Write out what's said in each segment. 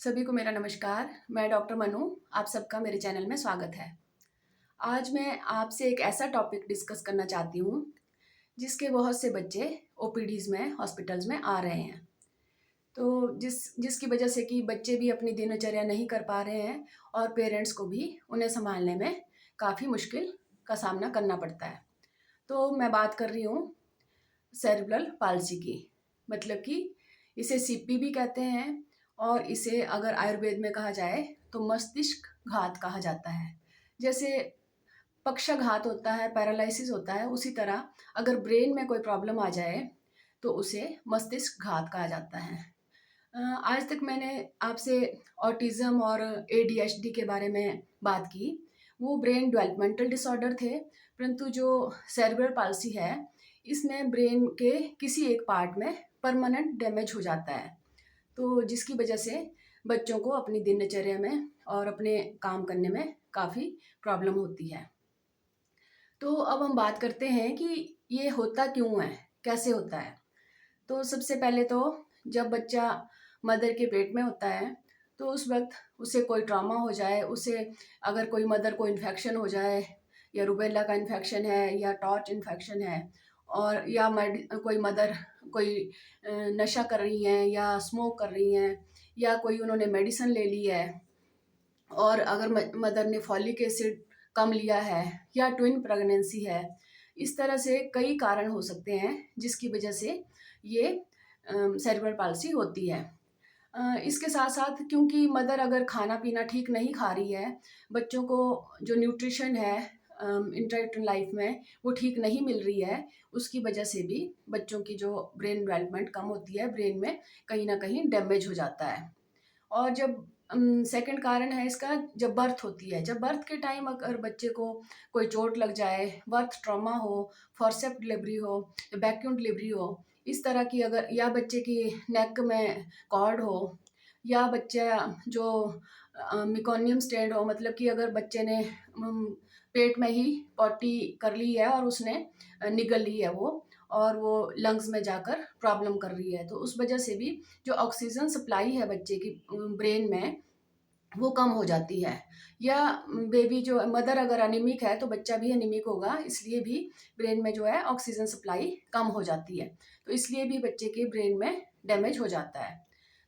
सभी को मेरा नमस्कार। मैं डॉक्टर मनु, आप सबका मेरे चैनल में स्वागत है। आज मैं आपसे एक ऐसा टॉपिक डिस्कस करना चाहती हूँ जिसके बहुत से बच्चे ओपीडीज़ में हॉस्पिटल्स में आ रहे हैं। तो जिसकी वजह से कि बच्चे भी अपनी दिनचर्या नहीं कर पा रहे हैं और पेरेंट्स को भी उन्हें संभालने में काफ़ी मुश्किल का सामना करना पड़ता है। तो मैं बात कर रही हूँ सेरेब्रल पाल्सी की, मतलब कि इसे सीपी भी कहते हैं और इसे अगर आयुर्वेद में कहा जाए तो मस्तिष्क घात कहा जाता है। जैसे पक्षाघात होता है, पैरालिसिस होता है, उसी तरह अगर ब्रेन में कोई प्रॉब्लम आ जाए तो उसे मस्तिष्क घात कहा जाता है। आज तक मैंने आपसे ऑटिज़म और एडीएचडी के बारे में बात की। वो ब्रेन डेवलपमेंटल डिसऑर्डर थे, परंतु जो सेरेब्रल पाल्सी है इसमें ब्रेन के किसी एक पार्ट में परमानेंट डैमेज हो जाता है, तो जिसकी वजह से बच्चों को अपनी दिनचर्या में और अपने काम करने में काफ़ी प्रॉब्लम होती है। तो अब हम बात करते हैं कि ये होता क्यों है, कैसे होता है। तो सबसे पहले तो जब बच्चा मदर के पेट में होता है तो उस वक्त उसे कोई ट्रॉमा हो जाए, उसे अगर कोई मदर को इन्फेक्शन हो जाए या रूबेला का इन्फेक्शन है या टॉर्च इन्फेक्शन है, और या कोई मदर कोई नशा कर रही हैं या स्मोक कर रही हैं या कोई उन्होंने मेडिसिन ले ली है, और अगर मदर ने फॉलिक एसिड कम लिया है या ट्विन प्रेगनेंसी है, इस तरह से कई कारण हो सकते हैं जिसकी वजह से ये सेरेब्रल पाल्सी होती है। इसके साथ साथ क्योंकि मदर अगर खाना पीना ठीक नहीं खा रही है, बच्चों को जो न्यूट्रिशन है इंट्रायूटरन लाइफ में वो ठीक नहीं मिल रही है, उसकी वजह से भी बच्चों की जो ब्रेन डेवलपमेंट कम होती है, ब्रेन में कहीं ना कहीं डैमेज हो जाता है। और जब सेकंड कारण है इसका, जब बर्थ होती है, जब बर्थ के टाइम अगर बच्चे को कोई चोट लग जाए, बर्थ ट्रॉमा हो, फॉरसेप्स डिलीवरी हो, वैक्यूम डिलीवरी हो, इस तरह की अगर, या बच्चे की नेक में कॉर्ड हो, या बच्चा जो मिकोनियम स्टेंड हो, मतलब कि अगर बच्चे ने पेट में ही पॉटी कर ली है और उसने निगल ली है वो, और वो लंग्स में जाकर प्रॉब्लम कर रही है, तो उस वजह से भी जो ऑक्सीजन सप्लाई है बच्चे की ब्रेन में वो कम हो जाती है। या बेबी जो मदर अगर अनिमिक है तो बच्चा भी अनिमिक होगा, इसलिए भी ब्रेन में जो है ऑक्सीजन सप्लाई कम हो जाती है, तो इसलिए भी बच्चे के ब्रेन में डैमेज हो जाता है।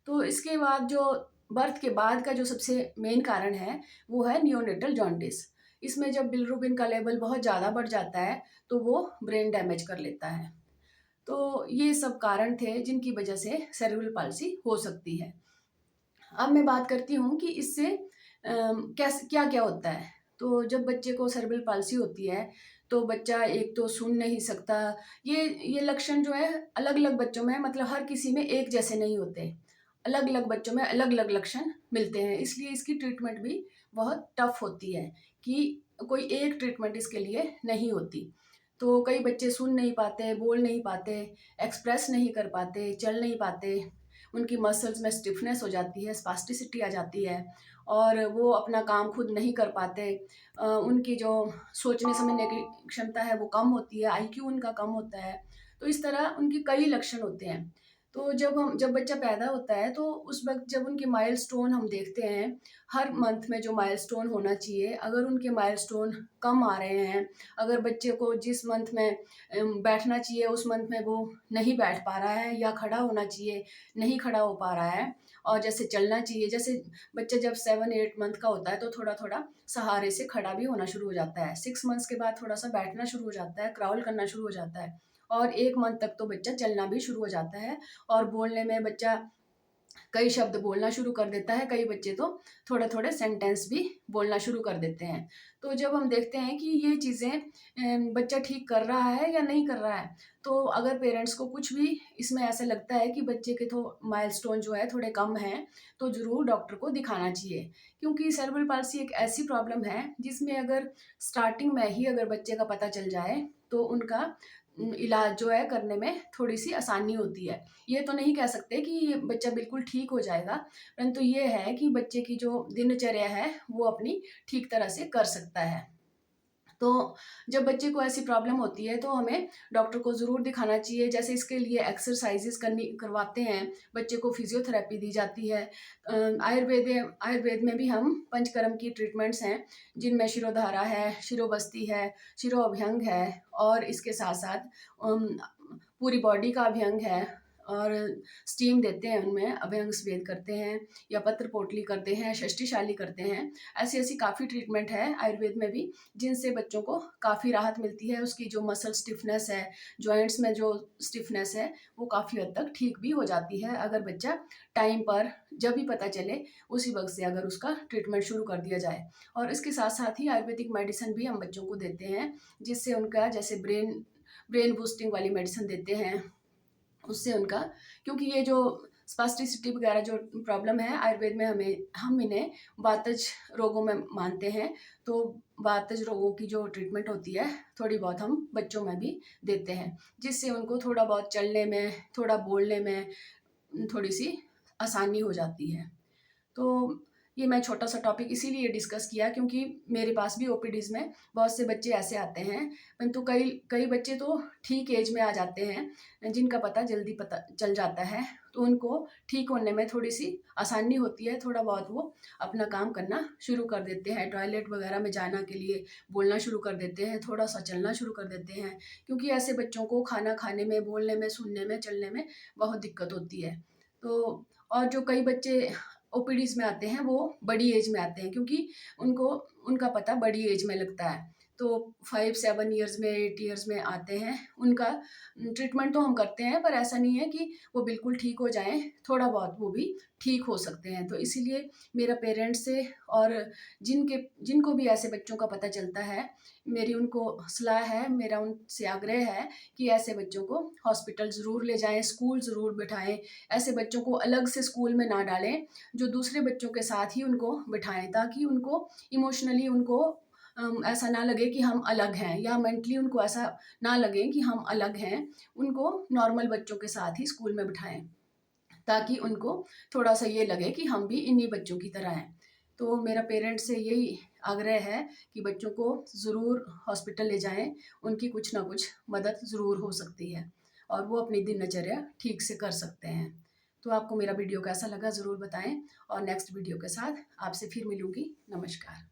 तो इसके बाद जो बर्थ के बाद का जो सबसे मेन कारण है वो है नियोनेटल जॉन्डिस। इसमें जब बिलिरुबिन का लेवल बहुत ज़्यादा बढ़ जाता है तो वो ब्रेन डैमेज कर लेता है। तो ये सब कारण थे जिनकी वजह से सेरेब्रल पाल्सी हो सकती है। अब मैं बात करती हूँ कि इससे कैसे क्या क्या होता है। तो जब बच्चे को सेरेब्रल पाल्सी होती है तो बच्चा एक तो सुन नहीं सकता। ये लक्षण जो है अलग अलग बच्चों में, मतलब हर किसी में एक जैसे नहीं होते, अलग अलग बच्चों में अलग अलग लक्षण मिलते हैं, इसलिए इसकी ट्रीटमेंट भी बहुत टफ होती है कि कोई एक ट्रीटमेंट इसके लिए नहीं होती। तो कई बच्चे सुन नहीं पाते, बोल नहीं पाते, एक्सप्रेस नहीं कर पाते, चल नहीं पाते, उनकी मसल्स में स्टिफनेस हो जाती है, स्पास्टिसिटी आ जाती है और वो अपना काम खुद नहीं कर पाते। उनकी जो सोचने समझने की क्षमता है वो कम होती है, आईक्यू उनका कम होता है। तो इस तरह उनके कई लक्षण होते हैं। तो जब बच्चा पैदा होता है तो उस वक़्त जब उनके माइलस्टोन हम देखते हैं, हर मंथ में जो माइलस्टोन होना चाहिए, अगर उनके माइलस्टोन कम आ रहे हैं, अगर बच्चे को जिस मंथ में बैठना चाहिए उस मंथ में वो नहीं बैठ पा रहा है, या खड़ा होना चाहिए नहीं खड़ा हो पा रहा है, और जैसे चलना चाहिए, जैसे बच्चा जब 7-8 मंथ का होता है तो थोड़ा-थोड़ा सहारे से खड़ा भी होना शुरू हो जाता है। 6 मंथ्स के बाद थोड़ा-सा बैठना शुरू हो जाता है, क्राउल करना शुरू हो जाता है, और 1 मंथ तक तो बच्चा चलना भी शुरू हो जाता है, और बोलने में बच्चा कई शब्द बोलना शुरू कर देता है, कई बच्चे तो थोड़े-थोड़े सेंटेंस भी बोलना शुरू कर देते हैं। तो जब हम देखते हैं कि ये चीज़ें बच्चा ठीक कर रहा है या नहीं कर रहा है, तो अगर पेरेंट्स को कुछ भी इसमें ऐसा लगता है कि बच्चे के तो माइलस्टोन जो है थोड़े कम हैं, तो ज़रूर डॉक्टर को दिखाना चाहिए। क्योंकि सेरेब्रल पाल्सी एक ऐसी प्रॉब्लम है जिसमें अगर स्टार्टिंग में ही अगर बच्चे का पता चल जाए तो उनका इलाज जो है करने में थोड़ी-सी आसानी होती है। ये तो नहीं कह सकते कि ये बच्चा बिल्कुल ठीक हो जाएगा, परंतु ये है कि बच्चे की जो दिनचर्या है वो अपनी ठीक तरह से कर सकता है। तो जब बच्चे को ऐसी प्रॉब्लम होती है तो हमें डॉक्टर को ज़रूर दिखाना चाहिए। जैसे इसके लिए एक्सरसाइजेस करवाते हैं, बच्चे को फिजियोथेरेपी दी जाती है। आयुर्वेद में भी हम पंचकर्म की ट्रीटमेंट्स हैं, जिनमें शिरोधारा है, शिरोबस्ती है, शिरोअभ्यंग है, और इसके साथ साथ पूरी बॉडी का अभ्यंग है, और स्टीम देते हैं, उनमें अभ्यंग स्वेद करते हैं, या पत्र पोटली करते हैं, षष्टिशाली करते हैं। ऐसी ऐसी काफ़ी ट्रीटमेंट है आयुर्वेद में भी, जिनसे बच्चों को काफ़ी राहत मिलती है। उसकी जो मसल स्टिफनेस है, जॉइंट्स में जो स्टिफनेस है, वो काफ़ी हद तक ठीक भी हो जाती है, अगर बच्चा टाइम पर जब भी पता चले उसी वक्त से अगर उसका ट्रीटमेंट शुरू कर दिया जाए। और इसके साथ साथ ही आयुर्वेदिक मेडिसिन भी हम बच्चों को देते हैं, जिससे उनका जैसे ब्रेन बूस्टिंग वाली मेडिसिन देते हैं, उससे उनका, क्योंकि ये जो स्पास्टिसिटी वगैरह जो प्रॉब्लम है आयुर्वेद में हम इन्हें वातज रोगों में मानते हैं। तो वातज रोगों की जो ट्रीटमेंट होती है थोड़ी बहुत हम बच्चों में भी देते हैं, जिससे उनको थोड़ा बहुत चलने में, थोड़ा बोलने में थोड़ी सी आसानी हो जाती है। तो ये मैं छोटा सा टॉपिक इसीलिए डिस्कस किया क्योंकि मेरे पास भी ओपीडीज़ में बहुत से बच्चे ऐसे आते हैं, परंतु कई कई बच्चे तो ठीक एज में आ जाते हैं, जिनका जल्दी पता चल जाता है, तो उनको ठीक होने में थोड़ी सी आसानी होती है। थोड़ा बहुत वो अपना काम करना शुरू कर देते हैं, टॉयलेट वगैरह में जाना के लिए बोलना शुरू कर देते हैं, थोड़ा सा चलना शुरू कर देते हैं, क्योंकि ऐसे बच्चों को खाना खाने में, बोलने में, सुनने में, चलने में बहुत दिक्कत होती है। तो और जो कई बच्चे ओपीडीज़ में आते हैं वो बड़ी एज में आते हैं, क्योंकि उनको उनका पता बड़ी एज में लगता है। तो 5-7 ईयर्स में, 8 ईयर्स में आते हैं। उनका ट्रीटमेंट तो हम करते हैं, पर ऐसा नहीं है कि वो बिल्कुल ठीक हो जाएँ, थोड़ा बहुत वो भी ठीक हो सकते हैं। तो इसीलिए मेरा पेरेंट्स से और जिनको भी ऐसे बच्चों का पता चलता है, मेरी उनको सलाह है, मेरा उनसे आग्रह है कि ऐसे बच्चों को हॉस्पिटल ज़रूर ले जाएँ, स्कूल ज़रूर बिठाएँ। ऐसे बच्चों को अलग से स्कूल में ना डालें, जो दूसरे बच्चों के साथ ही उनको बिठाएँ, ताकि उनको इमोशनली उनको ऐसा ना लगे कि हम अलग हैं, या मेंटली उनको ऐसा ना लगे कि हम अलग हैं। उनको नॉर्मल बच्चों के साथ ही स्कूल में बिठाएँ, ताकि उनको थोड़ा-सा ये लगे कि हम भी इन्हीं बच्चों की तरह हैं। तो मेरा पेरेंट्स से यही आग्रह है कि बच्चों को ज़रूर हॉस्पिटल ले जाएँ, उनकी कुछ ना कुछ मदद ज़रूर हो सकती है, और वो अपनी दिनचर्या ठीक से कर सकते हैं। तो आपको मेरा वीडियो कैसा लगा ज़रूर बताएँ, और नेक्स्ट वीडियो के साथ आपसे फिर मिलूँगी। नमस्कार।